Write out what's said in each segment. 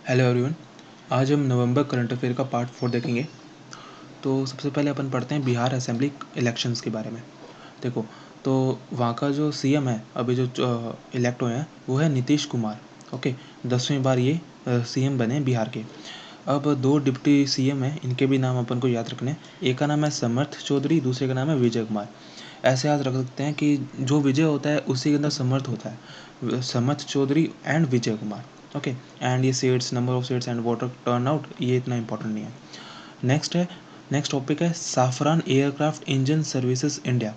Hello everyone. आज हम नवंबर current affair का पार्ट 4 देखेंगे। तो सबसे पहले अपन पढ़ते हैं बिहार असेंबली इलेक्शंस के बारे में। देखो, तो वहाँ का जो सीएम है अभी जो इलेक्ट हुए हैं वो है नीतीश कुमार। ओके, 10वीं बार ये सीएम बने बिहार के। अब दो डिप्टी सीएम हैं, इनके भी नाम अपन को याद रखने हैं। एक का नाम है समर्थ चौधरी, दूसरे का नाम है विजय कुमार। ऐसे याद रख सकते हैं कि जो विजय होता है उसी के अंदर समर्थ होता है, Samarth Chaudhary and Vijay Kumar. Okay, and ये seats, number of seats and voter turnout ये इतना इंपॉर्टेंट नहीं है। नेक्स्ट टॉपिक है Safran Aircraft Engine Services India.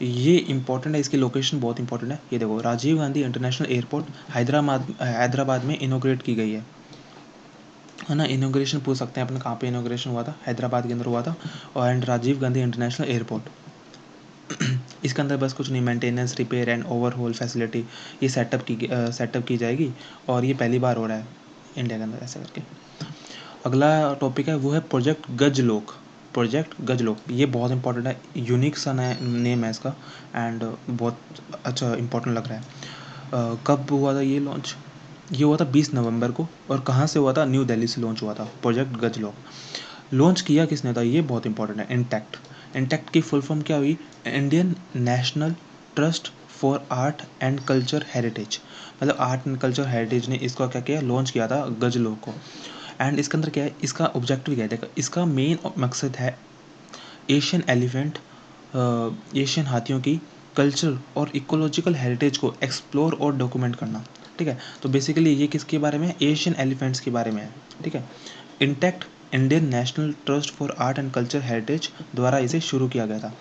ये इंपॉर्टेंट है, इसकी लोकेशन बहुत इंपॉर्टेंट है। ये देखो, राजीव गांधी इंटरनेशनल एयरपोर्ट हैदराबाद में इनोग्रेट की गई है ना। इनोग्रेशन पूछ सकते हैं अपन, कहाँ पे इनोग्रेशन हुआ था? हैदराबाद के अंदर हुआ था। और and Rajiv Gandhi international airport. इसके अंदर बस कुछ नहीं, maintenance, repair and overhaul facility ये सेटअप की जाएगी। और ये पहली बार हो रहा है इंडिया के अंदर ऐसा करके। अगला टॉपिक है वो है प्रोजेक्ट गजलोक। प्रोजेक्ट गजलोक ये बहुत इंपॉर्टेंट है, यूनिक सा नेम है इसका एंड बहुत अच्छा इंपॉर्टेंट लग रहा है। कब हुआ था ये लॉन्च? ये हुआ था 20 नवंबर को। और कहाँ से हुआ था? न्यू दिल्ली से लॉन्च हुआ था प्रोजेक्ट गजलोक। लॉन्च किया किसने था? ये बहुत इंपॉर्टेंट है, इंटैक्ट। इंटैक्ट की फुल फॉर्म क्या हुई? Indian national trust for art and culture heritage. मतलब आर्ट एंड कल्चर हेरिटेज ने इसको क्या किया? लॉन्च किया था गजलोक को। एंड इसके अंदर क्या है? इसका ऑब्जेक्टिव क्या है? देखो, इसका मेन मकसद है एशियन एलिफेंट, एशियन हाथियों की कल्चर और इकोलॉजिकल हेरिटेज को एक्सप्लोर और डॉक्यूमेंट करना। ठीक है, तो बेसिकली ये किसके बारे में है? एशियन एलिफेंट्स के बारे में है। ठीक है, intact Indian national trust for art and culture heritage द्वारा इसे शुरू किया गया था।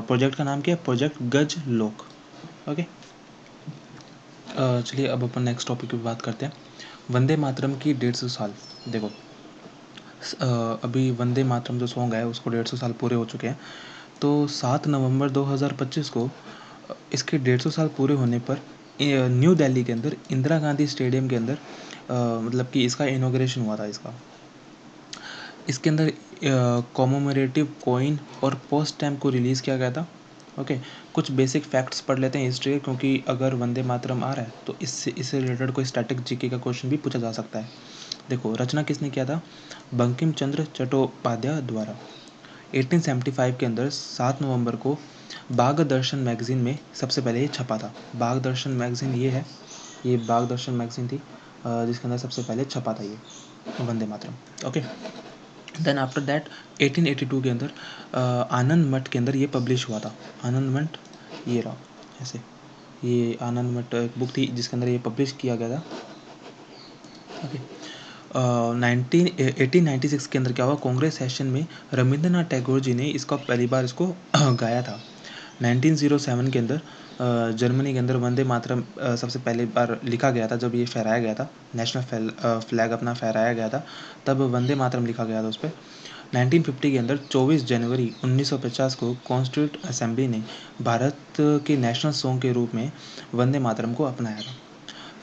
प्रोजेक्ट का नाम क्या है? प्रोजेक्ट गज लोक। ओके, चलिए अब अपन नेक्स्ट टॉपिक की बात करते हैं। वंदे मातरम की 150 साल। देखो, अभी वंदे मातरम जो सॉन्ग है उसको 150 साल पूरे हो चुके हैं। तो 7 नवंबर 2025 को इसके 150 साल पूरे होने पर न्यू दिल्ली के अंदर इंदिरा गांधी स्टेडियम के अंदर मतलब कि इसका इनॉग्रेशन हुआ था। इसके अंदर कॉमोमरेटिव कॉइन और पोस्ट स्टैम्प को रिलीज़ किया गया था। ओके, कुछ बेसिक फैक्ट्स पढ़ लेते हैं हिस्ट्री के, क्योंकि अगर वंदे मातरम आ रहा है तो इससे रिलेटेड कोई स्टैटिक जीके का क्वेश्चन भी पूछा जा सकता है। देखो, रचना किसने किया था? बंकिम चंद्र चट्टोपाध्याय द्वारा। 1875 के अंदर 7 नवंबर को बाग दर्शन मैगजीन में सबसे पहले ये छपा था। बाग दर्शन मैगजीन ये है, ये बाग दर्शन मैगजीन थी जिसके अंदर सबसे पहले छपा था ये Vande Mataram. Okay, then after that 1882 के अंदर आनंद मठ के अंदर ये पब्लिश हुआ था। आनंद मठ ये रहा ऐसे, ये आनंद मठ एक बुक थी जिसके अंदर ये पब्लिश किया गया था। ओके, 1896 के अंदर क्या हुआ? कांग्रेस सेशन में रविंद्रनाथ टैगोर जी ने इसका पहली बार इसको गाया था। 1907 के अंदर जर्मनी के अंदर वंदे मातरम सबसे पहली बार लिखा गया था। जब ये फहराया गया था, नेशनल फ्लैग अपना फहराया गया था, तब वंदे मातरम लिखा गया था उस पर। 1950 के अंदर 24 जनवरी 1950 को कॉन्स्टिट्यूंट असेंबली ने भारत के नेशनल सॉन्ग के रूप में वंदे मातरम को अपनाया था।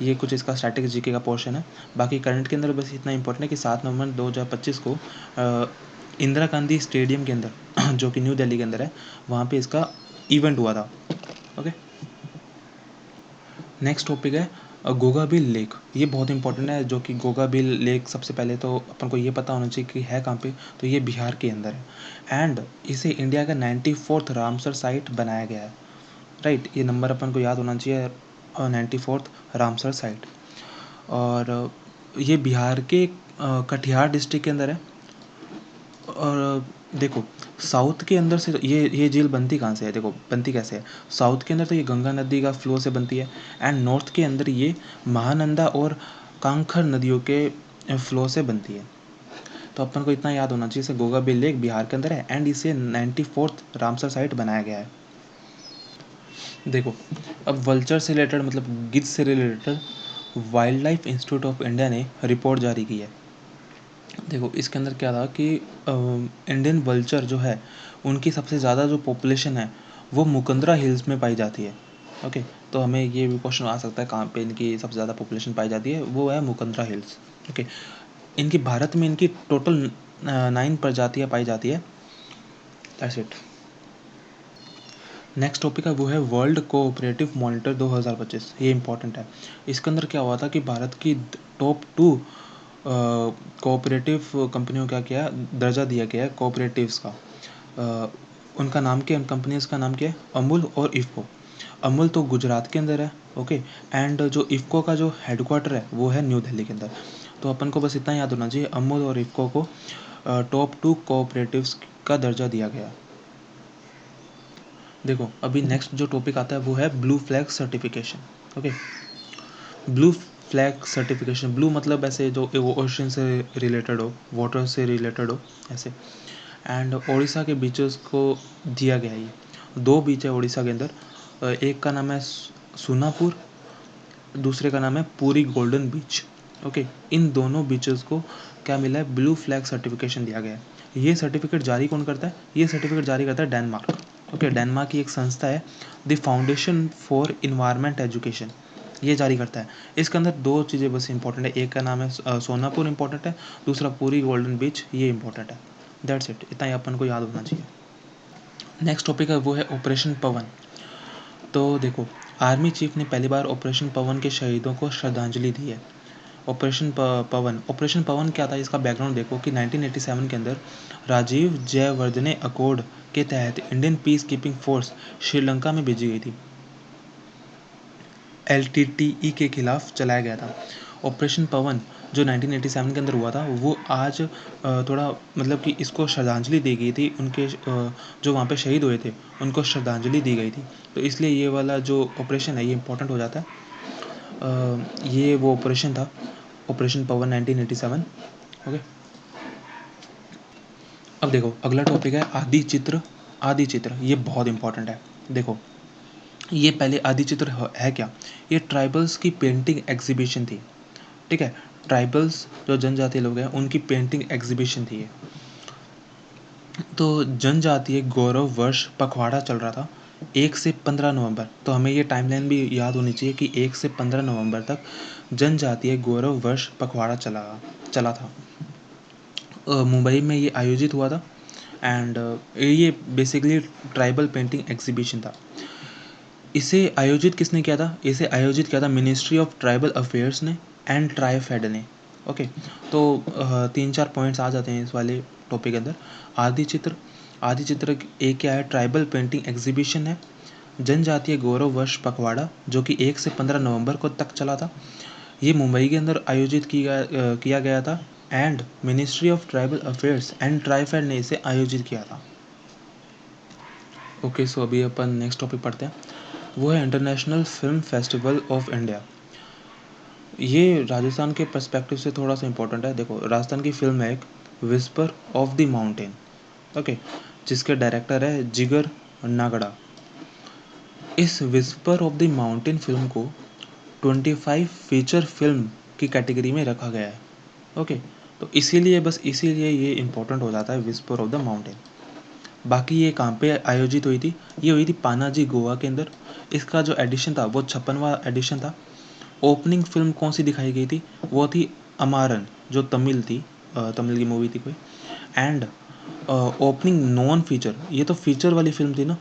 ये कुछ इसका स्टैटिक जीके का पोर्शन है। बाकी करंट के अंदर बस इतना इंपॉर्टेंट है कि 7 नवंबर 2025 को इंदिरा गांधी स्टेडियम के अंदर जो कि न्यू दिल्ली के अंदर है, वहाँ पे इसका इवेंट हुआ था। ओके, नेक्स्ट टॉपिक है गोगाबिल लेक। ये बहुत इंपॉर्टेंट है, जो कि गोगाबिल लेक सबसे पहले तो अपन को ये पता होना चाहिए कि है कहाँ पे। तो ये बिहार के अंदर है एंड इसे इंडिया का 94th रामसर साइट बनाया गया है। राइट, ये नंबर अपन को याद होना चाहिए, 94th रामसर साइट। और ये बिहार के कटिहार डिस्ट्रिक्ट के अंदर है। और देखो, साउथ के अंदर से ये झील बनती कहाँ से है? देखो, बनती कैसे है? साउथ के अंदर तो ये गंगा नदी का फ्लो से बनती है एंड नॉर्थ के अंदर ये महानंदा और कांखर नदियों के फ्लो से बनती है। तो अपन को इतना याद होना चाहिए, इसे गोगाबिल लेक बिहार के अंदर है एंड इसे 94th रामसर साइट बनाया गया है। देखो, अब वल्चर से रिलेटेड मतलब गिद्ध से related wild life institute of India ने रिपोर्ट जारी की है। देखो, इसके अंदर क्या था कि इंडियन वल्चर जो है उनकी सबसे ज़्यादा जो पॉपुलेशन है वो मुकंदरा हिल्स में पाई जाती है। ओके, तो हमें ये भी क्वेश्चन आ सकता है कहाँ पे इनकी सबसे ज़्यादा पॉपुलेशन पाई जाती है, वो है मुकंदरा हिल्स। ओके, इनकी भारत में इनकी टोटल 9 प्रजातियाँ पाई जाती है। That's it. नेक्स्ट टॉपिक है वो है वर्ल्ड कोऑपरेटिव मॉनिटर 2025। ये इंपॉर्टेंट है। इसके अंदर क्या हुआ था कि भारत की टॉप 2 कोऑपरेटिव कंपनियों का क्या दर्जा दिया गया है कोऑपरेटिव्स का। उनका नाम क्या है, उन कंपनीज़ का नाम क्या है, अमूल और इफ़को। अमूल तो गुजरात के अंदर है, ओके, एंड जो इफ़को का जो हेडक्वार्टर है वो है न्यू दिल्ली के अंदर। तो अपन को बस इतना याद होना चाहिए, अमूल और इफ़को को टॉप 2 कोऑपरेटिव्स का दर्जा दिया गया। देखो अभी नेक्स्ट जो टॉपिक आता है वो है blue flag certification. Okay, blue flag certification, blue मतलब ऐसे जो ओशन से रिलेटेड हो, वाटर से रिलेटेड हो ऐसे। एंड उड़ीसा के बीचेस को दिया गया है ये। 2 बीच है उड़ीसा के अंदर, एक का नाम है सोनापुर, दूसरे का नाम है पूरी गोल्डन बीच। ओके, इन दोनों बीचेस को क्या मिला है, ब्लू फ्लैग सर्टिफिकेशन दिया गया है। ये सर्टिफिकेट जारी कौन करता है, ये सर्टिफिकेट जारी करता है डेनमार्क। ओके, डेनमार्क की एक संस्था है the foundation for environment education, ये जारी करता है। इसके अंदर 2 चीज़ें बस इंपॉर्टेंट है, एक का नाम है सोनापुर इंपॉर्टेंट है, दूसरा पूरी गोल्डन बीच ये इंपॉर्टेंट है। दैट्स इट, इतना ही अपन को याद होना चाहिए। नेक्स्ट टॉपिक है वो है ऑपरेशन पवन। तो देखो, आर्मी चीफ ने पहली बार ऑपरेशन पवन के शहीदों को श्रद्धांजलि दी है। ऑपरेशन पवन क्या था, इसका बैकग्राउंड देखो कि 1987 के अंदर राजीव जयवर्धने अकॉर्ड के तहत Indian peace keeping force Sri Lanka में भेजी गई थी। LTTE के खिलाफ चलाया गया था। ऑपरेशन पवन जो 1987 के अंदर हुआ था वो आज थोड़ा मतलब कि इसको श्रद्धांजलि दी गई थी, उनके जो वहाँ पे शहीद हुए थे उनको श्रद्धांजलि दी गई थी, तो इसलिए ये वाला जो ऑपरेशन है ये इम्पोर्टेंट हो जाता है। ये वो ऑपरेशन था, ऑपरेशन पवन 1987। ओके, अब देखो अगला टॉपिक है आदि चित्र। आदि चित्र ये बहुत इंपॉर्टेंट है। देखो ये पहले आदि चित्र है क्या, ये ट्राइबल्स की पेंटिंग एग्जीबिशन थी। ठीक है, ट्राइबल्स जो जनजातीय लोग हैं उनकी पेंटिंग एग्जीबिशन थी ये। तो जनजातीय गौरव वर्ष पखवाड़ा चल रहा था 1 से 15 नवंबर। तो हमें ये टाइमलाइन भी याद होनी चाहिए कि 1 से 15 नवंबर तक जनजातीय गौरव वर्ष पखवाड़ा चला था। मुंबई में ये आयोजित हुआ था, एंड ये बेसिकली ट्राइबल पेंटिंग एग्जीबिशन था। इसे आयोजित किसने किया था, इसे आयोजित किया था मिनिस्ट्री ऑफ ट्राइबल अफेयर्स ने एंड ट्राइफेड ने। ओके, तो 3-4 पॉइंट्स आ जाते हैं इस वाले टॉपिक के अंदर। आदि चित्र, आदि चित्र एक क्या है, ट्राइबल पेंटिंग एग्जीबिशन है। जनजातीय गौरव वर्ष पखवाड़ा जो कि 1 से 15 नवंबर को तक चला था, ये मुंबई के अंदर आयोजित किया गया था, and ministry of tribal affairs and TRIFED ने इसे आयोजित किया था। ओके, सो अभी अपन नेक्स्ट टॉपिक पढ़ते हैं, वो है international film festival of India. ये राजस्थान के पर्सपेक्टिव से थोड़ा सा इंपॉर्टेंट है। देखो राजस्थान की फिल्म है एक whisper of the mountain, okay, जिसके डायरेक्टर है जिगर नागड़ा। इस whisper of the Mountain film को 25 फीचर फिल्म की कैटेगरी में रखा गया है। ओके, तो इसीलिए बस इसीलिए ये इम्पोर्टेंट हो जाता है विस्पर ऑफ द माउंटेन। बाकी ये कहाँ पे आयोजित हुई थी, ये हुई थी पानाजी गोवा के अंदर। इसका जो एडिशन था वो 56वां एडिशन था। ओपनिंग फिल्म कौन सी दिखाई गई थी, वो थी अमारन, जो तमिल थी, तमिल की मूवी थी कोई। एंड ओपनिंग नॉन फीचर, ये तो फीचर वाली फिल्म थी ना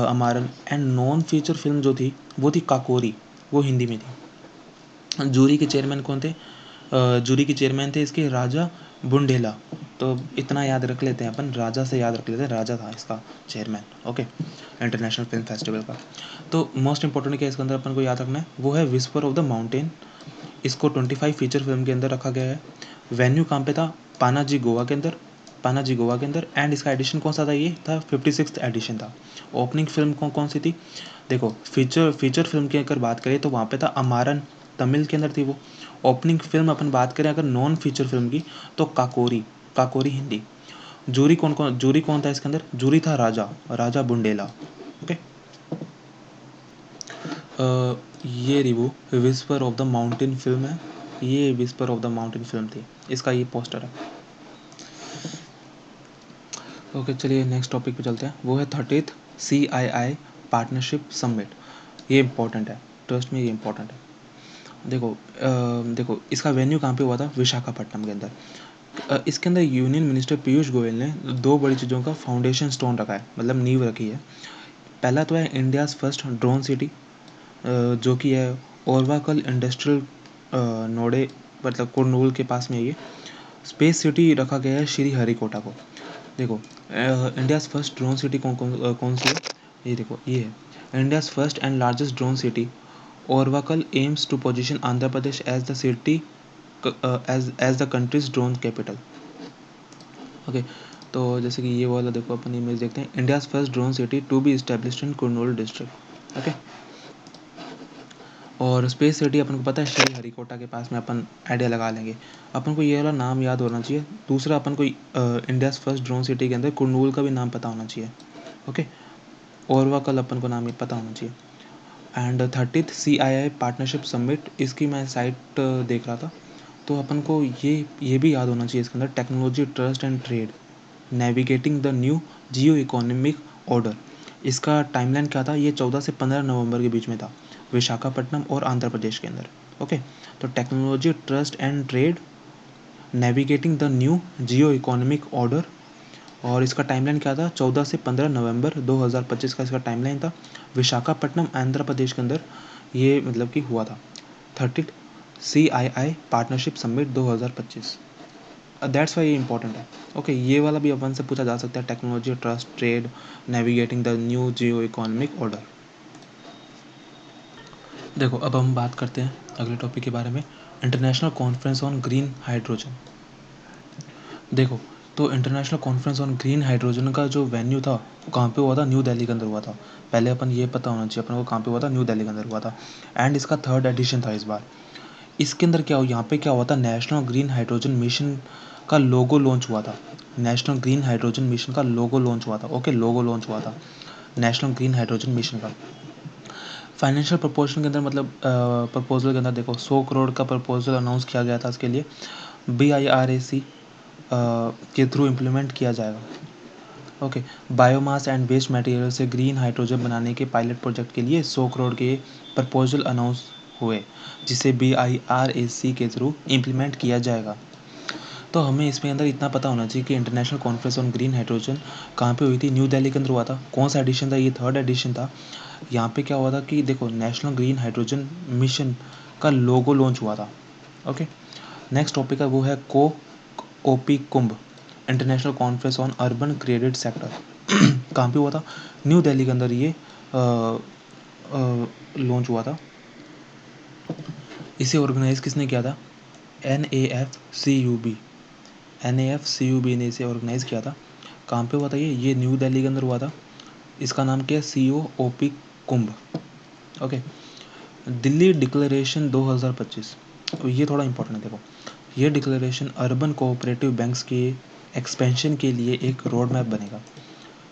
Amaran, and non feature film जो थी वो थी काकोरी, वो हिंदी में थी। जूरी के चेयरमैन कौन थे, जूरी के चेयरमैन थे इसके राजा बुंडेला। तो इतना याद रख लेते हैं अपन, राजा से याद रख लेते हैं, राजा था इसका chairman. Okay, international film festival का। तो मोस्ट इंपॉर्टेंट क्या इसके अंदर अपन को याद रखना है, वो है विस्पर ऑफ द माउंटेन। इसको 25 फीचर फिल्म के अंदर रखा गया है। वेन्यू कहाँ पे था, पानाजी गोवा के अंदर, पानाजी गोवा के अंदर। एंड इसका एडिशन कौन सा था, ये था 56th एडिशन था। ओपनिंग फिल्म कौन सी थी, देखो फीचर फिल्म की अगर बात करें तो वहाँ पे था अमारन, तमिल के अंदर थी वो। ओपनिंग फिल्म अपन बात करें अगर नॉन फीचर फिल्म की तो काकोरी, काकोरी हिंदी। जूरी कौन था इसके अंदर, जूरी था राजा, राजा बुंडेला। ओके, ये review Whisper of the Mountain film है, ये Whisper of the Mountain film थी, इसका ये पोस्टर है। ओके, चलिए नेक्स्ट टॉपिक पे चलते हैं, वो है 30th CII पार्टनरशिप समिट। ये इंपॉर्टेंट है, ट्रस्ट में ये इंपॉर्टेंट है। देखो इसका वेन्यू कहाँ पे हुआ था, विशाखापट्टनम के अंदर। इसके अंदर यूनियन मिनिस्टर पीयूष गोयल ने 2 बड़ी चीज़ों का फाउंडेशन स्टोन रखा है, मतलब नींव रखी है। पहला तो है इंडियाज़ फर्स्ट ड्रोन सिटी, जो कि है ओरवाकल इंडस्ट्रियल नोडे मतलब कुरनूल के पास में है ये। स्पेस सिटी रखा गया है श्री हरिकोटा को। देखो इंडियाज़ फर्स्ट ड्रोन सिटी कौन सी है, ये देखो ये है India's first and largest drone city Orvakal aims to position Andhra Pradesh as the city as the country's drone capital. Okay, तो जैसे कि ये वाला देखो अपन इमेज देखते हैं, India's first drone city to be established in Kurnool district. Okay, और स्पेस सिटी अपन को पता है श्री हरिकोटा के पास में, अपन आइडिया लगा लेंगे। अपन को ये वाला नाम याद होना चाहिए। दूसरा अपन को इंडियाज़ फर्स्ट ड्रोन सिटी के अंदर कुरनूल का भी नाम पता होना चाहिए। ओके, ओरवाकल अपन को नाम पता होना चाहिए। And 30th CII partnership summit, इसकी मैं साइट देख रहा था, तो अपन को ये भी याद होना चाहिए इसके अंदर, technology trust and trade navigating the new Jio economic order. इसका टाइमलाइन क्या था, ये 14 से 15 नवंबर के बीच में था, विशाखापट्टनम और आंध्र प्रदेश के अंदर। ओके, तो technology trust and trade navigating the new Jio economic order, और इसका टाइमलाइन क्या था, 14 से 15 नवंबर 2025 का इसका टाइमलाइन था। विशाखापट्टनम आंध्र प्रदेश के अंदर ये मतलब कि हुआ था। 30th CII partnership summit 2025, that's why ये इंपॉर्टेंट है। ओके, ये वाला भी अपन से पूछा जा सकता है, technology trust trade navigating the new Jio economic order. देखो अब हम बात करते हैं अगले टॉपिक के बारे में, international conference on green hydrogen. देखो, तो international conference on green hydrogen का जो वेन्यू था वो कहाँ पे हुआ था, न्यू दिल्ली के अंदर हुआ था। पहले अपन ये पता होना चाहिए अपन को कहाँ पे हुआ था, न्यू दिल्ली के अंदर हुआ था। एंड इसका 3rd एडिशन था इस बार। इसके अंदर क्या हो, यहाँ पे क्या हुआ था, नेशनल ग्रीन हाइड्रोजन मिशन का लोगो लॉन्च हुआ था। नेशनल ग्रीन हाइड्रोजन मिशन का लोगो लॉन्च हुआ था। ओके, लोगो लॉन्च हुआ था नेशनल ग्रीन हाइड्रोजन मिशन का। फाइनेंशियल प्रपोजल के अंदर मतलब प्रपोजल के अंदर देखो 100 करोड़ का प्रपोजल अनाउंस किया गया था इसके लिए, BIRAC के थ्रू इम्प्लीमेंट किया जाएगा। Okay, biomass and waste material से ग्रीन हाइड्रोजन बनाने के पायलट प्रोजेक्ट के लिए 100 करोड़ के प्रपोजल अनाउंस हुए, जिसे BIRAC के थ्रू इम्प्लीमेंट किया जाएगा। तो हमें इसमें अंदर इतना पता होना चाहिए कि international conference on green hydrogen कहाँ पे हुई थी, न्यू दिल्ली के अंदर हुआ था। कौन सा एडिशन था, ये 3rd एडिशन था। यहाँ पे क्या हुआ था कि देखो नेशनल ग्रीन हाइड्रोजन मिशन का लोगो लॉन्च हुआ था। ओके, नेक्स्ट टॉपिक है वो है OP Kumbh, international conference on urban credit sector. कहाँ पे हुआ था, न्यू दिल्ली के अंदर ये लॉन्च हुआ था। इसे ऑर्गेनाइज किसने किया था, NAFCUB ने इसे ऑर्गेनाइज किया था। कहाँ पे हुआ था ये न्यू दिल्ली के अंदर हुआ था। इसका नाम क्या है, COP कुंभ। ओके, दिल्ली डिक्लेरेशन 2025, तो ये थोड़ा इंपॉर्टेंट है। देखो ये डिक्लेरेशन अर्बन कोऑपरेटिव बैंक्स के एक्सपेंशन के लिए एक रोड मैप बनेगा।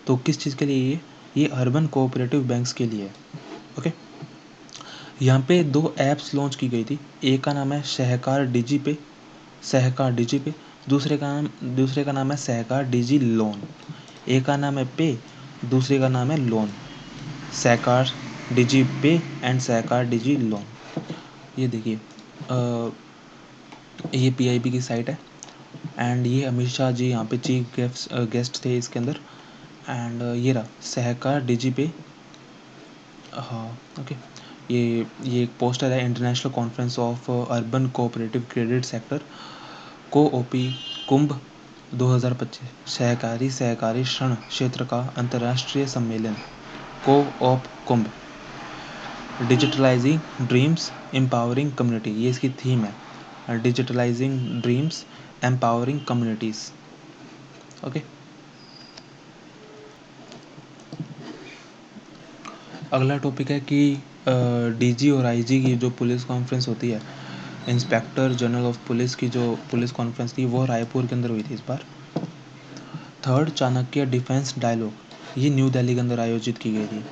तो किस चीज़ के लिए ये अर्बन कोऑपरेटिव बैंक्स के लिए है। ओके, यहाँ पे 2 ऐप्स लॉन्च की गई थी। एक का नाम है सहकार डिजी पे, दूसरे का नाम है सहकार डिजी लोन। एक का नाम है पे, दूसरे का नाम है लोन। सहकार डिजी पे एंड सहकार डिजी लोन। ये देखिए ये PIB की साइट है। एंड ये अमित शाह जी यहाँ पे चीफ गेस्ट थे इसके अंदर। एंड ये रहा सहकार डिजी पे। हाँ, ओके, ये एक पोस्टर है, international conference of urban cooperative credit sector COP कुंभ 2025, सहकारी ऋण क्षेत्र का अंतर्राष्ट्रीय सम्मेलन COP कुंभ, डिजिटलाइजिंग ड्रीम्स एम्पावरिंग कम्युनिटी, ये इसकी थीम है, digitalising dreams empowering communities. Okay, अगला टॉपिक है कि DG और IG की जो पुलिस कॉन्फ्रेंस होती है, इंस्पेक्टर जनरल ऑफ पुलिस की जो पुलिस कॉन्फ्रेंस थी वो रायपुर के अंदर हुई थी इस बार। 3rd चाणक्य डिफेंस डायलॉग ये न्यू दिल्ली के अंदर आयोजित की गई थी।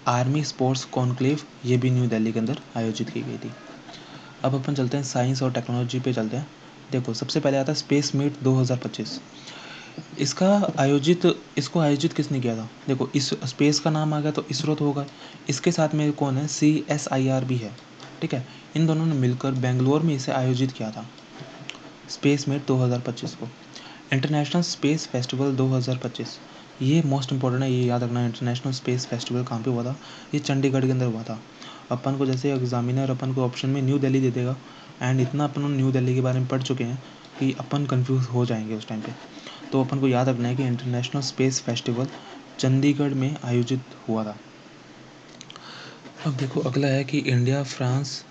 आर्मी स्पोर्ट्स कॉन्क्लेव ये भी न्यू दिल्ली के अंदर आयोजित की गई थी। अब अपन चलते हैं साइंस और टेक्नोलॉजी पे चलते हैं। देखो सबसे पहले आता है स्पेस मीट 2025। इसको आयोजित किसने किया था, देखो इस स्पेस का नाम आ गया तो इसरो तो होगा, इसके साथ में कौन है, CSIR भी है। ठीक है, इन दोनों ने मिलकर बेंगलोर में इसे आयोजित किया था स्पेस मीट 2025 को। इंटरनेशनल स्पेस फेस्टिवल 2025, ये मोस्ट इंपॉर्टेंट है, ये याद रखना। इंटरनेशनल स्पेस फेस्टिवल कहाँ पे हुआ था, ये चंडीगढ़ के अंदर हुआ था। अपन को जैसे एग्जामिनर अपन को ऑप्शन में न्यू दिल्ली दे देगा, एंड इतना अपन न्यू दिल्ली के बारे में पढ़ चुके हैं कि अपन कंफ्यूज हो जाएंगे उस टाइम पे। तो अपन को याद रखना है कि इंटरनेशनल स्पेस फेस्टिवल चंडीगढ़ में आयोजित हुआ था। अब देखो अगला है कि इंडिया फ्रांस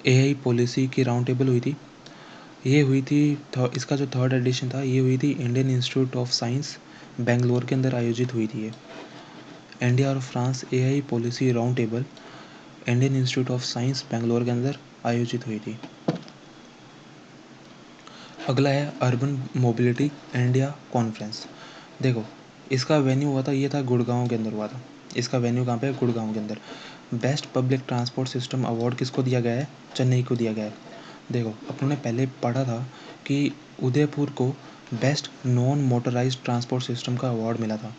एआई पॉलिसी की राउंड टेबल हुई थी। ये हुई थी इसका जो थर्ड एडिशन था ये हुई थी Indian institute of science Bangalore के अंदर आयोजित हुई थी। ये इंडिया और France AI policy round table Indian institute of science Bangalore के अंदर आयोजित हुई थी। अगला है अर्बन मोबिलिटी इंडिया कॉन्फ्रेंस। देखो इसका वेन्यू हुआ था, ये था गुड़गांव के अंदर हुआ था। इसका वेन्यू कहाँ पे है? गुड़गांव के अंदर। Best public transport system award किसको दिया गया है? चेन्नई को दिया गया है। देखो अपनों ने पहले पढ़ा था कि उदयपुर को best non motorised transport system का अवार्ड मिला था।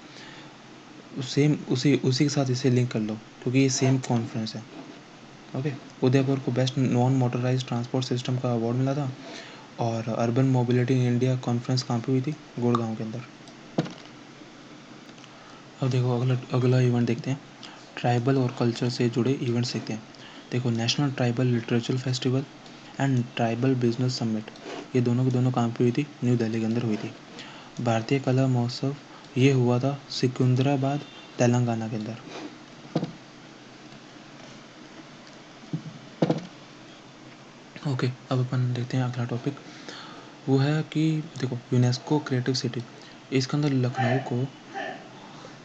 सेम उसी के साथ इसे लिंक कर लो क्योंकि ये सेम कॉन्फ्रेंस है। ओके, उदयपुर को best non motorised transport system का अवार्ड मिला था। और urban mobility in India conference कहाँ पे हुई थी? गुड़गांव के अंदर। अब देखो अगला इवेंट देखते हैं। ट्राइबल और कल्चर से जुड़े इवेंट्स देखते हैं। देखो national tribal literature festival and tribal business summit, ये दोनों के दोनों कहाँ पे हुई थी? न्यू दिल्ली के अंदर हुई थी। भारतीय कला महोत्सव ये हुआ था सिकंदराबाद तेलंगाना के अंदर। ओके, अब अपन देखते हैं अगला टॉपिक। वो है कि देखो यूनेस्को क्रिएटिव सिटी, इसके अंदर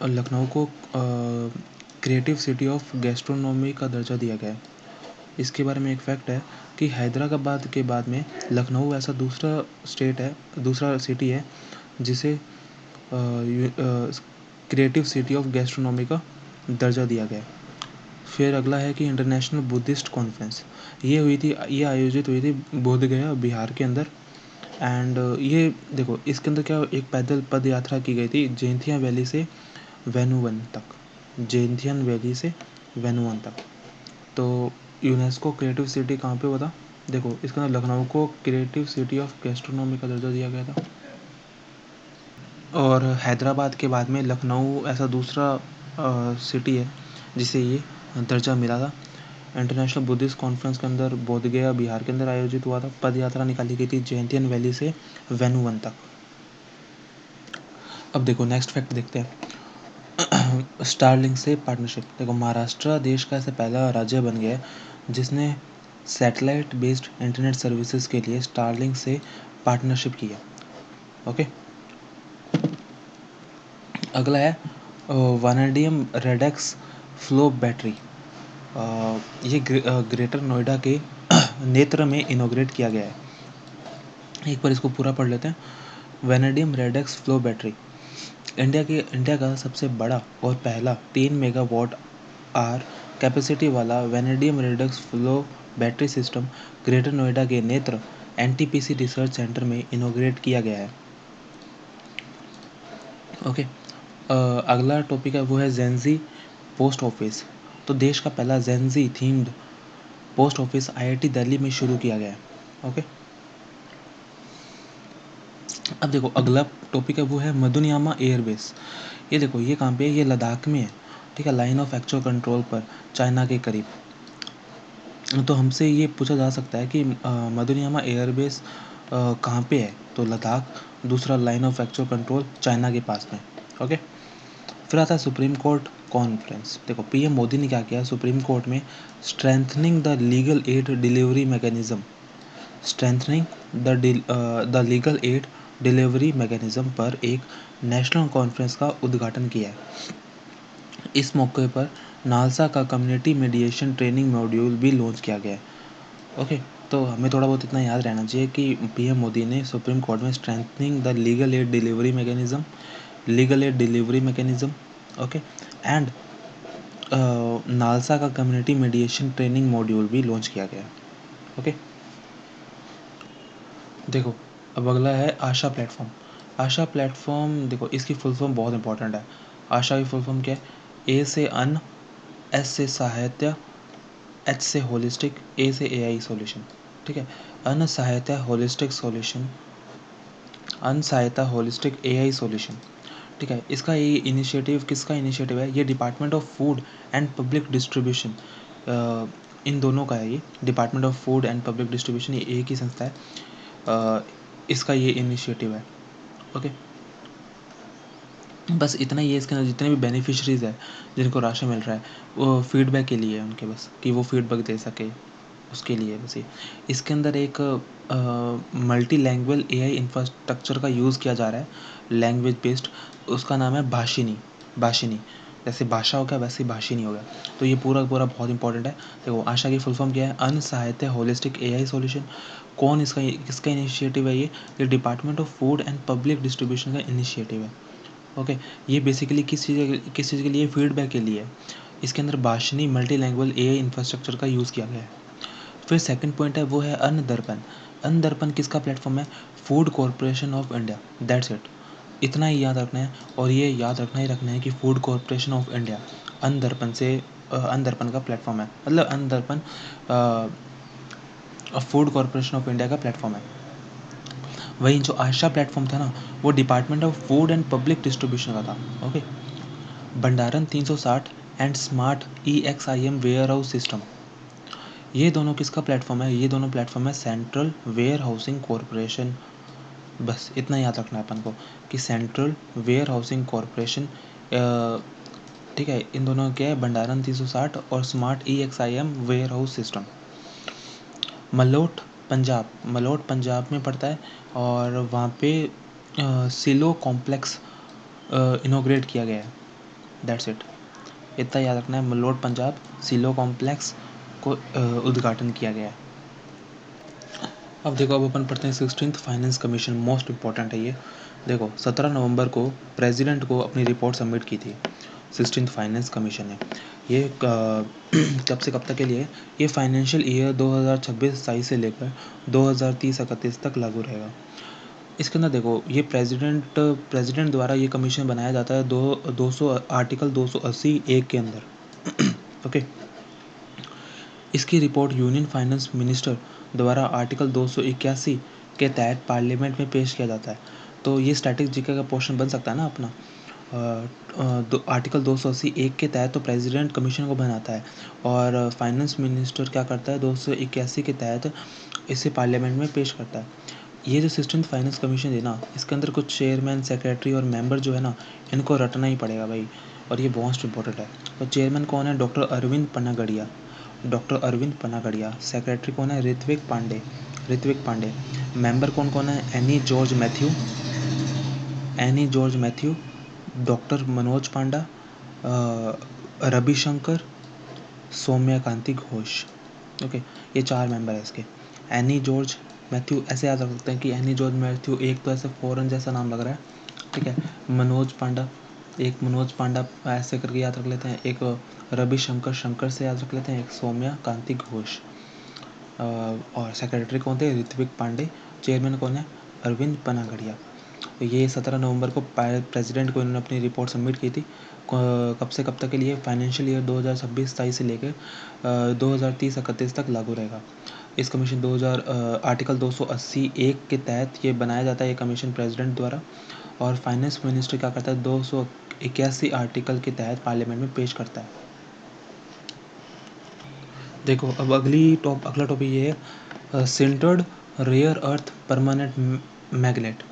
लखनऊ को क्रिएटिव सिटी ऑफ गैस्ट्रोनॉमी का दर्जा दिया गया है। इसके बारे में एक फैक्ट है कि हैदराबाद के बाद में लखनऊ ऐसा दूसरा सिटी है जिसे क्रिएटिव सिटी ऑफ गैस्ट्रोनॉमी का दर्जा दिया गया है। फिर अगला है कि इंटरनेशनल बुद्धिस्ट कॉन्फ्रेंस, ये आयोजित हुई थी बोध गया बिहार के अंदर। एंड ये देखो इसके अंदर क्या एक पैदल पद यात्रा की गई थी जैंतिया वैली से वैनुवन तक। जैंतियन वैली से वैनुवन तक। तो यूनेस्को क्रिएटिव सिटी कहाँ पे हुआ था? देखो इसके अंदर लखनऊ को क्रिएटिव सिटी ऑफ गैस्ट्रोनॉमी का दर्जा दिया गया था। और हैदराबाद के बाद में लखनऊ ऐसा दूसरा सिटी है जिसे ये दर्जा मिला था। इंटरनेशनल बुद्धिस्ट कॉन्फ्रेंस के अंदर बोधगया बिहार के अंदर आयोजित हुआ था। पद यात्रा निकाली गई थी जैंतियन वैली से वैनुवन तक। अब देखो नेक्स्ट फैक्ट देखते हैं। स्टारलिंक से पार्टनरशिप। देखो महाराष्ट्र देश का ऐसा पहला राज्य बन गया है जिसने सैटेलाइट बेस्ड इंटरनेट सर्विसेज के लिए स्टारलिंक से पार्टनरशिप किया। ओके, अगला है वैनेडियम रेडेक्स फ्लो बैटरी। ये ग्रेटर नोएडा के नेत्र में इनोग्रेट किया गया है। एक बार इसको पूरा पढ़ लेते हैं। Vanadium redox flow battery India का सबसे बड़ा और पहला 3 मेगावाट आर कैपेसिटी वाला vanadium redox flow battery system Greater Noida के नेत्र एनटीपीसी रिसर्च सेंटर में इनोग्रेट किया गया है। ओके, अगला टॉपिक है वो है जेंजी पोस्ट ऑफिस। तो देश का पहला Gen Z themed post office IIT Delhi में शुरू किया गया है। ओके, अब देखो अगला टॉपिक है वो है मदुनियामा एयरबेस। ये देखो ये कहाँ पे है? ये लद्दाख में है। ठीक है, लाइन ऑफ एक्चुअल कंट्रोल पर चाइना के करीब। तो हमसे ये पूछा जा सकता है कि मदुनियामा एयरबेस कहाँ पे है? तो लद्दाख, दूसरा line of actual control China के पास में। ओके, फिर आता है सुप्रीम कोर्ट कॉन्फ्रेंस। देखो पीएम मोदी ने क्या किया सुप्रीम कोर्ट में? Strengthening the legal aid delivery mechanism, strengthening the legal aid delivery mechanism पर एक नेशनल कॉन्फ्रेंस का उद्घाटन किया है। इस मौके पर नालसा का कम्युनिटी मीडिएशन ट्रेनिंग मॉड्यूल भी लॉन्च किया गया है। ओके, तो हमें थोड़ा बहुत इतना याद रहना चाहिए कि पीएम मोदी ने सुप्रीम कोर्ट में strengthening the legal aid delivery mechanism, okay, and NALSA का कम्युनिटी मीडिएशन ट्रेनिंग मॉड्यूल भी लॉन्च किया गया है। ओके, देखो अब अगला है आशा प्लेटफॉर्म। आशा प्लेटफॉर्म देखो इसकी फुल फॉर्म बहुत इंपॉर्टेंट है। आशा की फुल फॉर्म क्या है? ए से अन, एस से सहायता, एच से होलिस्टिक, ए से एआई सॉल्यूशन। ठीक है, अन सहायता होलिस्टिक सॉल्यूशन, अन सहायता होलिस्टिक एआई सॉल्यूशन। ठीक है, इसका ये इनिशिएटिव किसका इनिशिएटिव है? ये department of food and public distribution in दोनों का है ये, department of food and public distribution, ये एक ही संस्था है, इसका ये इनिशिएटिव है। ओके, बस इतना ही है। इसके अंदर जितने भी बेनिफिशरीज़ है जिनको राशन मिल रहा है, वो फीडबैक के लिए है उनके, बस कि वो फीडबैक दे सके, उसके लिए बस ये। इसके अंदर एक मल्टी लैंग्वेज एआई इंफ्रास्ट्रक्चर का यूज़ किया जा रहा है, लैंग्वेज बेस्ड। उसका नाम है भाषिनी। भाषिनी जैसे भाषा हो गया वैसे भाषिनी हो गया। तो ये पूरा पूरा बहुत इंपॉर्टेंट है। देखो आशा की फुल फॉर्म क्या है, अन्न सहायता होलिस्टिक एआई सॉल्यूशन। कौन इसका किसका इनिशिएटिव है ये department of food and public distribution का इनिशिएटिव है। ओके, ये बेसिकली किस चीज़ के लिए, फीडबैक के लिए है। इसके अंदर Bhashini multi language AI infrastructure का यूज़ किया गया है। फिर सेकंड पॉइंट है वो है अन्न दर्पण। अन्न दर्पण किसका प्लेटफॉर्म है, food corporation of India, that's it. इतना ही याद रखना है, और ये याद रखना है कि फूड कॉरपोरेशन ऑफ इंडिया अन्न दर्पण से अन्न दर्पण का प्लेटफॉर्म है, मतलब Anna Darpan food corporation of India का प्लेटफॉर्म है। वहीं जो आशा प्लेटफॉर्म था ना, वो department of food and public distribution का था। Okay, Bhandaran 360 and smart EXIM warehouse system, ये दोनों किसका प्लेटफॉर्म है, ये दोनों प्लेटफॉर्म है सेंट्रल वेयर हाउसिंग कॉरपोरेशन। बस इतना याद रखना है अपन को कि सेंट्रल वेयर हाउसिंग कॉरपोरेशन, ठीक है। इन दोनों क्या है, भंडारण 360 और smart EXIM warehouse system. Malout Punjab में पड़ता है, और वहाँ पे सिलो कॉम्प्लेक्स इनोग्रेट किया गया है, दैट्स इट। इतना याद रखना है, मलोट पंजाब सिलो कॉम्प्लेक्स को उद्घाटन किया गया है। अब देखो, अब अपन पढ़ते हैं 16th finance commission, most important है ये। देखो 17 नवंबर को प्रेसिडेंट को अपनी रिपोर्ट सबमिट की थी 16th फाइनेंस कमीशन ने। ये कब से कब तक के लिए, ये फाइनेंशियल ईयर 2026-27 से लेकर 2030-31 तक लागू रहेगा। इसके अंदर देखो, ये प्रेसिडेंट द्वारा ये कमीशन बनाया जाता है 200 आर्टिकल 280(1) के अंदर। ओके, इसकी रिपोर्ट यूनियन फाइनेंस मिनिस्टर द्वारा आर्टिकल 281 के तहत पार्लियामेंट में पेश किया जाता है। तो ये स्टैटिक जीके का पोर्शन बन सकता है ना अपना। आर्टिकल 280(1) के तहत तो प्रेसिडेंट कमीशन को बनाता है, और फाइनेंस मिनिस्टर क्या करता है, 281 के तहत इसे पार्लियामेंट में पेश करता है। ये जो 16th फाइनेंस कमीशन है ना, इसके अंदर कुछ चेयरमैन, सेक्रेटरी और मेंबर जो है ना, इनको रटना ही पड़ेगा भाई, और ये बहुत इंपॉर्टेंट है। तो चेयरमैन कौन है, डॉक्टर अरविंद पनागड़िया। सेक्रेटरी कौन है, ऋत्विक पांडे। मेंबर कौन कौन है, एनी जॉर्ज मैथ्यू, डॉक्टर मनोज पांडा, रविशंकर, सौम्या कांति घोष। ओके, ये 4 मेंबर है इसके। एनी जॉर्ज मैथ्यू ऐसे याद रख सकते हैं कि एनी जॉर्ज मैथ्यू, एक तो ऐसे फॉरेन जैसा नाम लग रहा है, ठीक है। मनोज पांडा ऐसे करके याद रख लेते हैं, एक रविशंकर शंकर से याद रख लेते हैं, एक सौम्या कांति घोष। और सेक्रेटरी कौन थे, ऋत्विक पांडे। चेयरमैन कौन है, अरविंद पनागड़िया। ये 17 नवंबर को प्रेसिडेंट को इन्होंने अपनी रिपोर्ट सबमिट की थी। कब से कब तक के लिए, फाइनेंशियल ईयर 2026-27 से लेकर 2030-31 तक लागू रहेगा। इस कमीशन 2000 आर्टिकल 280(1) के तहत ये बनाया जाता है, ये कमीशन प्रेसिडेंट द्वारा, और फाइनेंस मिनिस्टर क्या करता है, 281 आर्टिकल के तहत पार्लियामेंट में पेश करता है। देखो अब अगला टॉपिक ये है, sintered rare earth permanent magnet.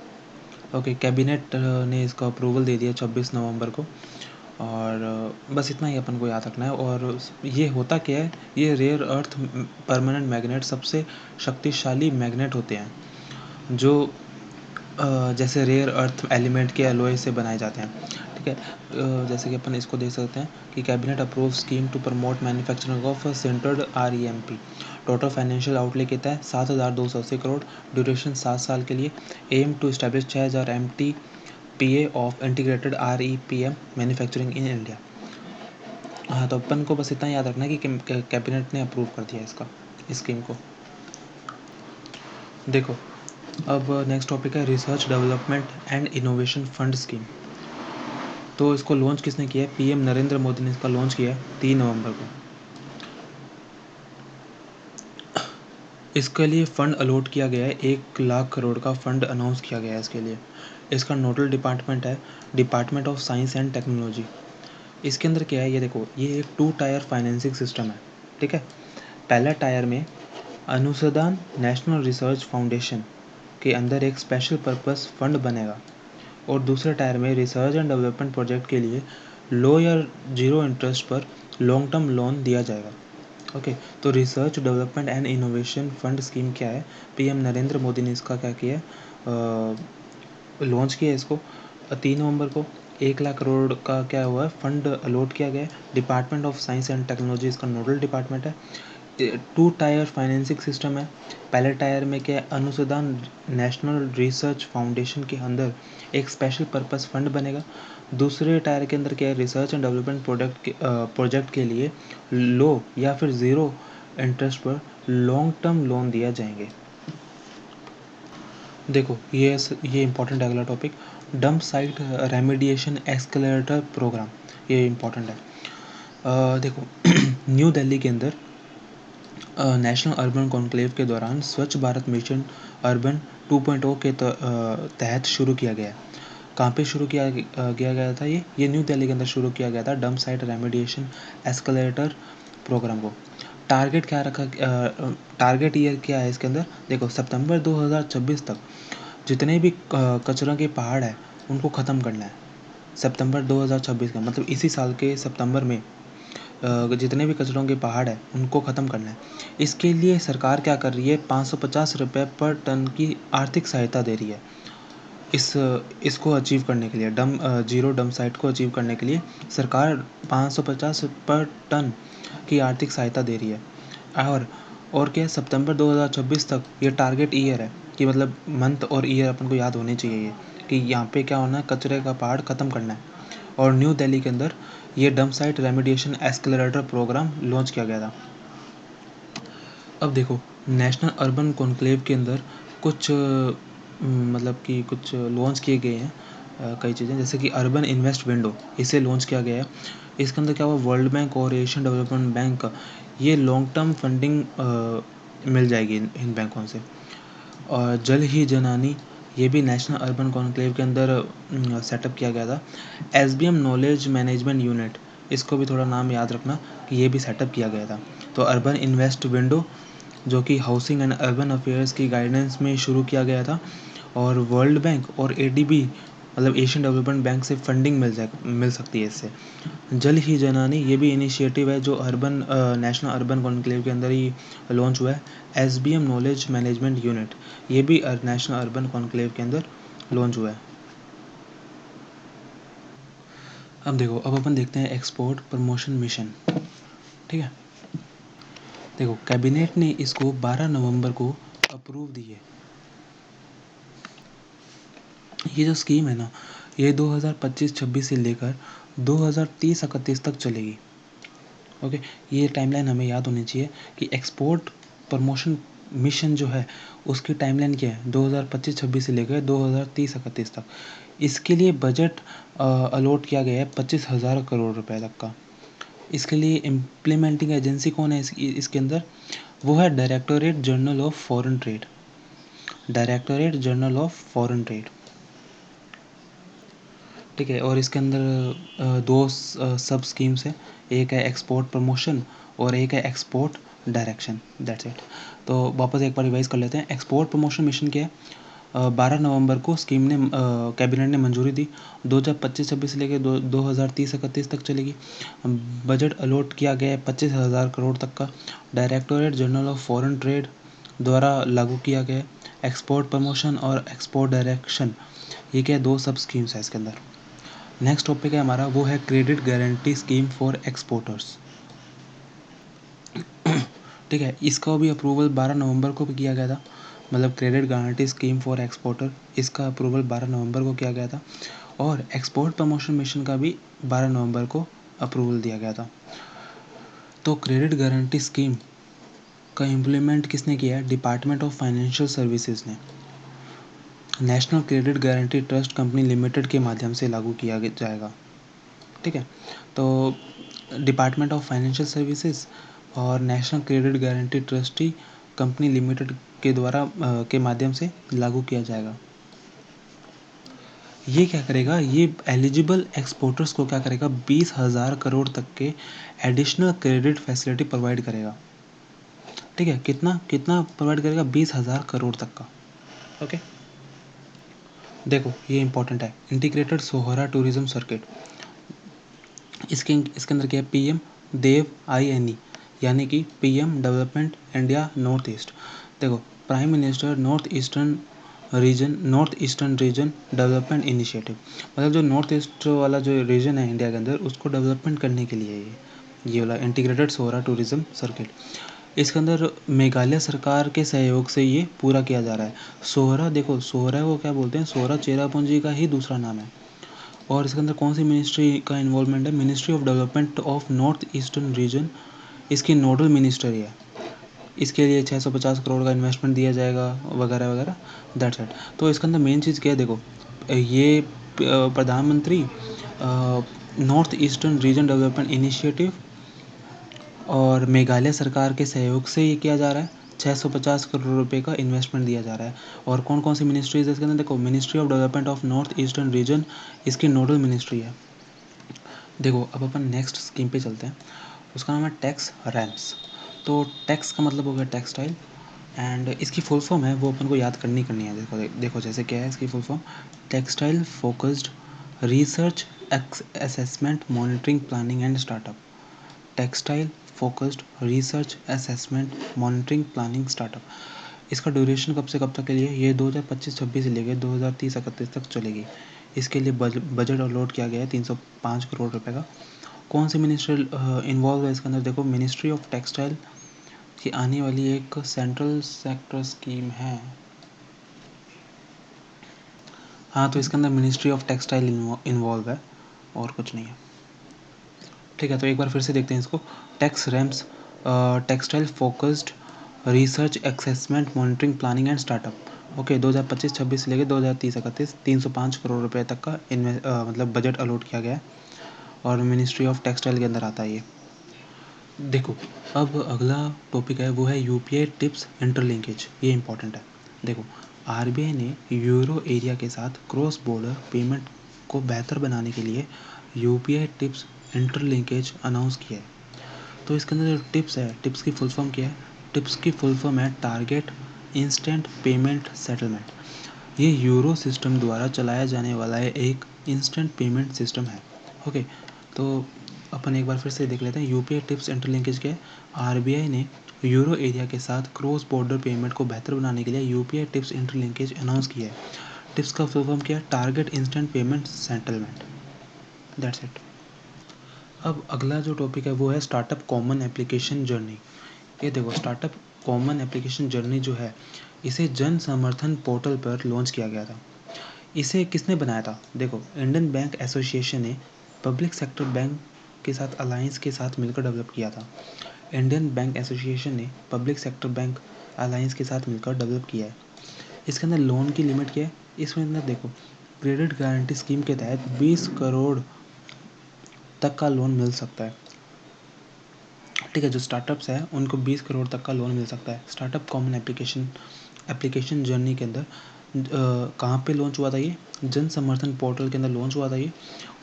Okay, cabinet ने इसका अप्रूवल दे दिया 26 नवंबर को, और बस इतना ही अपन को याद रखना है। और ये होता क्या है, ये रेयर अर्थ परमानेंट मैग्नेट सबसे शक्तिशाली मैग्नेट होते हैं, जो जैसे रेयर अर्थ एलिमेंट के एलॉय से बनाए जाते हैं, ठीक है। जैसे कि अपन इसको देख सकते हैं कि cabinet approve scheme to promote manufacturing of sintered REMP। Total financial outlay कितना है, 7,280 करोड़। ड्यूरेशन 7 साल के लिए। Aim to establish 6,000 MTPA of integrated REPM manufacturing in India. हाँ, तो अपन को बस इतना याद रखना है कि कैबिनेट ने अप्रूव कर दिया इसका, इस स्कीम को। देखो अब नेक्स्ट टॉपिक है research development and innovation fund scheme. तो इसको लॉन्च किसने किया है, PM नरेंद्र मोदी ने इसका लॉन्च किया है 3 नवंबर को। इसके लिए फ़ंड अलॉट किया गया है, 1,00,000 करोड़ का फ़ंड अनाउंस किया गया है इसके लिए। इसका नोडल डिपार्टमेंट है department of science and technology. इसके अंदर क्या है, ये देखो, ये एक 2 टायर फाइनेंसिंग सिस्टम है, ठीक है। पहला टायर में अनुसंधान नेशनल रिसर्च फाउंडेशन के अंदर एक स्पेशल पर्पस फंड बनेगा और दूसरे टायर में रिसर्च एंड डेवलपमेंट प्रोजेक्ट के लिए लो या जीरो इंटरेस्ट पर लॉन्ग टर्म लोन दिया जाएगा। ओके, तो research development and innovation fund scheme क्या है? पीएम नरेंद्र मोदी ने इसका क्या किया है, लॉन्च किया इसको 3 नवंबर को। 1 लाख करोड़ का क्या हुआ है, फंड अलॉट किया गया है। Department of science and technology इसका नोडल डिपार्टमेंट है। 2 टायर फाइनेंसिंग सिस्टम है। पहले टायर में क्या है, अनुसंधान नेशनल रिसर्च फाउंडेशन के अंदर एक स्पेशल पर्पस फंड बनेगा। दूसरे टायर के अंदर क्या है, रिसर्च एंड डेवलपमेंट प्रोजेक्ट के लिए लो या फिर ज़ीरो इंटरेस्ट पर लॉन्ग टर्म लोन दिया जाएंगे। देखो ये इंपॉर्टेंट है अगला topic, dump site remediation accelerator program, ये इंपॉर्टेंट है। देखो न्यू दिल्ली के अंदर नेशनल अर्बन कॉन्क्लेव के दौरान स्वच्छ भारत मिशन अर्बन 2.0 के तहत शुरू किया गया। कहाँ पे शुरू किया गया था? ये न्यू दिल्ली के अंदर शुरू किया गया था dump site remediation accelerator program को। टारगेट क्या रखा, टारगेट ईयर क्या है इसके अंदर? देखो सितंबर 2026 तक जितने भी कचरों के पहाड़ है उनको ख़त्म करना है। सितंबर 2026 का मतलब इसी साल के सितंबर में जितने भी कचरों के पहाड़ है उनको ख़त्म करना है। इसके लिए सरकार क्या कर रही है, 550 रुपये पर टन की आर्थिक सहायता दे रही है। इसको अचीव करने के लिए जीरो डंप साइट को अचीव करने के लिए सरकार 550 पर टन की आर्थिक सहायता दे रही है। और क्या, सितंबर 2026 तक ये टारगेट ईयर है कि मतलब मंथ और ईयर अपन को याद होने चाहिए ये कि यहाँ पे क्या होना है, कचरे का पहाड़ ख़त्म करना है। और न्यू दिल्ली के अंदर ये dump site remediation accelerator program launch किया गया था। अब देखो नेशनल अर्बन कॉन्क्लेव के अंदर कुछ मतलब कि कुछ लॉन्च किए गए हैं कई चीज़ें, जैसे कि अर्बन इन्वेस्ट विंडो, इसे लॉन्च किया गया है। इसके अंदर क्या हुआ, वर्ल्ड बैंक और एशियन डेवलपमेंट बैंक, ये लॉन्ग टर्म फंडिंग मिल जाएगी इन बैंकों से। और जल ही जनानी, ये भी नेशनल अर्बन कॉन्क्लेव के अंदर सेटअप किया गया था। एसबीएम नॉलेज मैनेजमेंट यूनिट, इसको भी थोड़ा नाम याद रखना कि ये भी सेटअप किया गया था। तो अर्बन इन्वेस्ट विंडो जो कि हाउसिंग एंड अर्बन अफेयर्स की गाइडेंस में शुरू किया गया था, और वर्ल्ड बैंक और एडीबी मतलब एशियन डेवलपमेंट बैंक से फंडिंग मिल सकती है इससे। जल ही जनानी, ये भी इनिशिएटिव है जो नेशनल अर्बन कॉन्क्लेव के अंदर ही लॉन्च हुआ है। एसबीएम नॉलेज मैनेजमेंट यूनिट, ये भी नेशनल अर्बन कॉन्क्लेव के अंदर लॉन्च हुआ है। अब देखो, अब अपन देखते हैं एक्सपोर्ट प्रमोशन मिशन। ठीक है, देखो कैबिनेट ने इसको 12 नवंबर को अप्रूव दी है। ये जो स्कीम है ना, ये 2025-26 से लेकर 2030-31 तक चलेगी। ओके, ये टाइमलाइन हमें याद होनी चाहिए कि एक्सपोर्ट प्रमोशन मिशन जो है उसकी टाइमलाइन क्या है, 2025-26 से लेकर 2030-31 तक। इसके लिए बजट अलॉट किया गया है 25,000 करोड़ रुपए तक का। इसके लिए इम्प्लीमेंटिंग एजेंसी कौन है इसके अंदर? वो है directorate general of foreign trade. Directorate general of foreign trade, ठीक है। और इसके अंदर दो सब स्कीम्स हैं, एक है एक्सपोर्ट प्रमोशन और एक है एक्सपोर्ट डायरेक्शन, दैट्स इट। तो वापस एक बार रिवाइज कर लेते हैं। एक्सपोर्ट प्रमोशन मिशन क्या है? 12 नवंबर को स्कीम ने कैबिनेट ने मंजूरी दी, 2025-26 से लेकर 2030-31 तक चलेगी। बजट अलॉट किया गया है 25,000 करोड़ तक का। Directorate general of foreign trade द्वारा लागू किया गया है। एक्सपोर्ट प्रमोशन और एक्सपोर्ट डायरेक्शन, ये क्या है, दो सब स्कीम्स है इसके अंदर। नेक्स्ट टॉपिक है हमारा, वो है credit guarantee scheme for exporters. ठीक है, इसका भी अप्रूवल 12 नवंबर को भी किया गया था। मतलब credit guarantee scheme for exporter, इसका अप्रूवल 12 नवंबर को किया गया था। और एक्सपोर्ट प्रमोशन मिशन का भी 12 नवंबर को अप्रूवल दिया गया था। तो क्रेडिट गारंटी स्कीम का इम्प्लीमेंट किसने किया है? डिपार्टमेंट ऑफ फाइनेंशियल सर्विसेज ने national credit guarantee trust company limited के माध्यम से लागू किया जाएगा। ठीक है, तो डिपार्टमेंट ऑफ फाइनेंशियल सर्विसेज और national credit guarantee trustee company limited के द्वारा के माध्यम से लागू किया जाएगा। ये क्या करेगा, ये एलिजिबल एक्सपोर्टर्स को क्या करेगा, 20,000 करोड़ तक के एडिशनल क्रेडिट फैसिलिटी प्रोवाइड करेगा। ठीक है, कितना कितना प्रोवाइड करेगा, 20,000 करोड़ तक का। ओके, देखो ये इंपॉर्टेंट है, इंटीग्रेटेड सोहरा टूरिज्म सर्किट। इसके अंदर क्या है, पीएम देव INE, यानी कि PM development India north east. देखो, prime minister north eastern region development initiative, मतलब जो नॉर्थ ईस्ट वाला जो रीजन है इंडिया के अंदर, उसको डेवलपमेंट करने के लिए ये वाला इंटीग्रेटेड सोहरा टूरिज्म सर्किट। इसके अंदर मेघालय सरकार के सहयोग से ये पूरा किया जा रहा है। सोहरा, देखो सोहरा को क्या बोलते हैं, सोहरा चेरापूंजी का ही दूसरा नाम है। और इसके अंदर कौन सी मिनिस्ट्री का इन्वॉल्वमेंट है, ministry of development of north eastern reason, इसकी नोडल मिनिस्ट्री है। इसके लिए 650 करोड़ का इन्वेस्टमेंट दिया जाएगा वगैरह वगैरह, दैट्स इट। तो इसके अंदर मेन चीज़ क्या है, देखो ये प्रधानमंत्री north eastern region development initiative और मेघालय सरकार के सहयोग से ये किया जा रहा है। 650 करोड़ रुपए का इन्वेस्टमेंट दिया जा रहा है। और कौन कौन सी मिनिस्ट्रीज है इसके अंदर, देखो ministry of development of north eastern reason इसकी नोडल मिनिस्ट्री है। देखो अब अपन नेक्स्ट स्कीम पे चलते हैं, उसका नाम है टैक्स रैम्प्स। तो टैक्स का मतलब हो गया टेक्सटाइल, एंड इसकी फुल फॉर्म है वो अपन को याद करनी है। देखो जैसे क्या है इसकी full form, textile focused research assessment monitoring planning and startup. Textile focused research assessment monitoring planning startup. इसका ड्यूरेशन कब से कब तक के लिए, ये 2025-26 से लेकर 2030-31 तक चलेगी। इसके लिए बजट अलॉट किया गया है 305 करोड़ रुपए का। कौन सी मिनिस्ट्री इन्वॉल्व है इसके अंदर, देखो मिनिस्ट्री ऑफ टेक्सटाइल की आने वाली एक सेंट्रल सेक्टर स्कीम है। हाँ, तो इसके अंदर मिनिस्ट्री ऑफ टेक्सटाइल इन्वॉल्व है और कुछ नहीं है। ठीक है, तो एक बार फिर से देखते हैं इसको, tax ramps, textile focused research assessment monitoring planning and startup. Okay, 2025-26 से लेकर 2030-31 305 करोड़ रुपए तक का मतलब बजट अलॉट किया गया है और मिनिस्ट्री ऑफ टेक्सटाइल के अंदर आता है ये। देखो अब अगला टॉपिक है वो है UPI टिप्स इंटरलिंकेज, ये इंपॉर्टेंट है। देखो RBI ने यूरो एरिया के साथ क्रॉस बॉर्डर पेमेंट को बेहतर बनाने के लिए UPI टिप्स इंटरलिंकेज अनाउंस किया है। तो इसके अंदर जो टिप्स है, टिप्स की फुल फॉर्म क्या है, टिप्स की फुल फॉर्म है टारगेट इंस्टेंट पेमेंट सेटलमेंट। ये यूरो सिस्टम द्वारा चलाया जाने वाला है एक इंस्टेंट पेमेंट सिस्टम है। ओके, तो अपन एक बार फिर से देख लेते हैं UPI टिप्स इंटरलिंकेज क्या है। RBI ने यूरो एरिया के साथ क्रॉस बॉर्डर पेमेंट को बेहतर बनाने के लिए UPI टिप्स इंटरलिंकेज अनाउंस किया है। टिप्स का फुल फॉर्म क्या है, target instant payment settlement, that's it. अब अगला जो टॉपिक है वो है स्टार्टअप कॉमन एप्लीकेशन जर्नी। ये देखो स्टार्टअप कॉमन एप्लीकेशन जर्नी जो है, इसे जन समर्थन पोर्टल पर लॉन्च किया गया था। इसे किसने बनाया था, देखो इंडियन बैंक एसोसिएशन ने पब्लिक सेक्टर बैंक के साथ अलायंस के साथ मिलकर डेवलप किया था। इंडियन बैंक एसोसिएशन ने पब्लिक सेक्टर बैंक अलायंस के साथ मिलकर डेवलप किया है। इसके अंदर लोन की लिमिट क्या है, इसमें अंदर देखो क्रेडिट गारंटी स्कीम के तहत 20 करोड़ तक का लोन मिल सकता है। ठीक है, जो स्टार्टअप्स हैं उनको 20 करोड़ तक का लोन मिल सकता है। स्टार्टअप कॉमन एप्लीकेशन जर्नी के अंदर कहाँ पे लॉन्च हुआ था, ये जन समर्थन पोर्टल के अंदर लॉन्च हुआ था ये।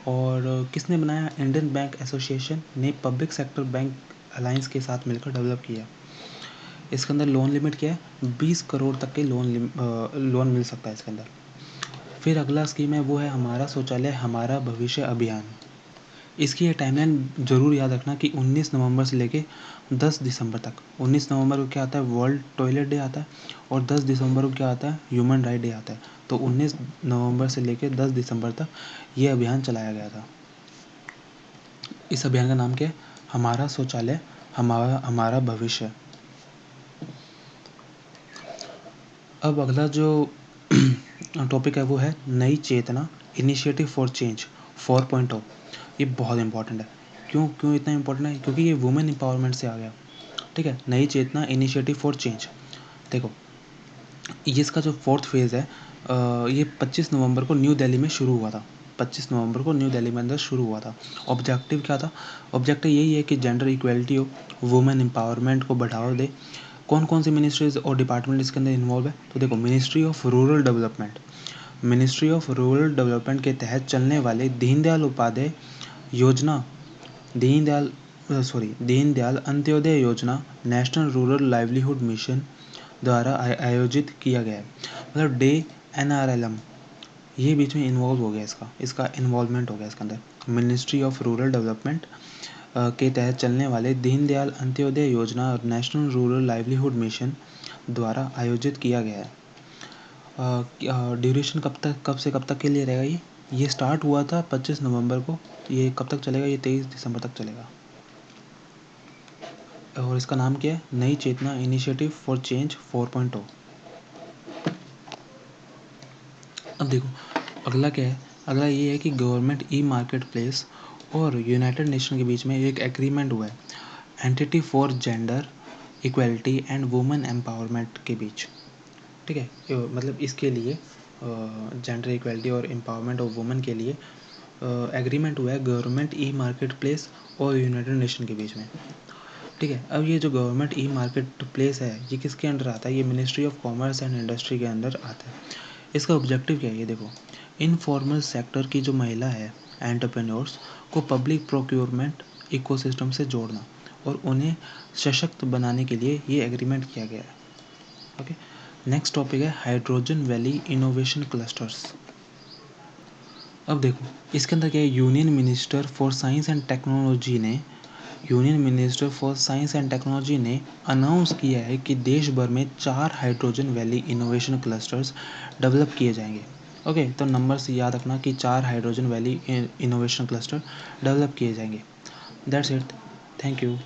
और किसने बनाया, इंडियन बैंक एसोसिएशन ने पब्लिक सेक्टर बैंक अलायंस के साथ मिलकर डेवलप किया। इसके अंदर लोन लिमिट क्या है, 20 करोड़ तक के लोन मिल सकता है इसके अंदर। फिर अगला स्कीम है वो है हमारा शौचालय हमारा भविष्य अभियान। इसकी ये टाइमलाइन ज़रूर याद रखना कि 19 नवंबर से लेके 10 दिसंबर तक। 19 नवंबर को क्या आता है, वर्ल्ड टॉयलेट डे आता है, और 10 दिसंबर को क्या आता है, ह्यूमन राइट डे आता है। तो 19 नवंबर से लेके 10 दिसंबर तक ये अभियान चलाया गया था। इस अभियान का नाम क्या है, हमारा शौचालय हमारा हमारा भविष्य। अब अगला जो टॉपिक है वो है नई चेतना इनिशिएटिव फॉर चेंज 4.0। ये बहुत इंपॉर्टेंट है। क्यों क्यों इतना इंपॉर्टेंट है, क्योंकि ये वुमेन एम्पावरमेंट से आ गया। ठीक है, नई चेतना इनिशिएटिव फॉर चेंज। देखो ये इसका जो फोर्थ फेज़ है, ये 25 नवंबर को न्यू दिल्ली में शुरू हुआ था। 25 नवंबर को न्यू दिल्ली में अंदर शुरू हुआ था। ऑब्जेक्टिव क्या था, ऑब्जेक्टिव यही है कि जेंडर इक्वलिटी हो, वुमेन एम्पावरमेंट को बढ़ावा दे। कौन कौन सी मिनिस्ट्रीज और डिपार्टमेंट इसके अंदर इन्वॉल्व है, तो देखो ministry of rural development. Ministry of rural development के तहत चलने वाले दीनदयाल उपाध्याय योजना, दीनदयाल दीनदयाल अंत्योदय योजना नेशनल रूरल लाइवलीहुड मिशन द्वारा आयोजित किया गया है। मतलब डे NRLM ये बीच में इन्वॉल्व हो गया, इसका इन्वॉल्वमेंट हो गया इसके अंदर। मिनिस्ट्री ऑफ रूरल डेवलपमेंट के तहत चलने वाले दीनदयाल अंत्योदय योजना और नेशनल रूरल लाइवलीहुड मिशन द्वारा आयोजित किया गया है। ड्यूरेशन कब से कब तक के लिए रहेगा? ये स्टार्ट हुआ था 25 नवंबर को। ये कब तक चलेगा? ये 23 दिसंबर तक चलेगा। और इसका नाम क्या है? नई चेतना इनिशिएटिव फॉर चेंज 4.0। अब देखो अगला क्या है? अगला ये है कि गवर्नमेंट ई मार्केट प्लेस और यूनाइटेड नेशन के बीच में एक एग्रीमेंट हुआ है, entity for gender equality and women empowerment के बीच। ठीक है, मतलब इसके लिए जेंडर इक्वलिटी और एम्पावरमेंट ऑफ वुमेन के लिए एग्रीमेंट हुआ है गवर्नमेंट ई मार्केट प्लेस और यूनाइटेड नेशन के बीच में। ठीक है, अब ये जो गवर्नमेंट ई मार्केट प्लेस है ये किसके अंडर आता है? ये ministry of commerce and industry के अंदर आता है। इसका ऑब्जेक्टिव क्या है? ये देखो, इनफॉर्मल सेक्टर की जो महिला है एंटरप्रेन्योर्स को पब्लिक प्रोक्योरमेंट इकोसिस्टम से जोड़ना और उन्हें सशक्त बनाने के लिए ये एग्रीमेंट किया गया है। ओके, नेक्स्ट टॉपिक है हाइड्रोजन वैली इनोवेशन क्लस्टर्स। अब देखो इसके अंदर क्या है, union minister for science and technology ने अनाउंस किया है कि देश भर में 4 hydrogen valley innovation clusters develop किए जाएंगे। ओके, तो नंबर से याद रखना कि 4 hydrogen valley innovation cluster develop किए जाएंगे। That's it, thank you.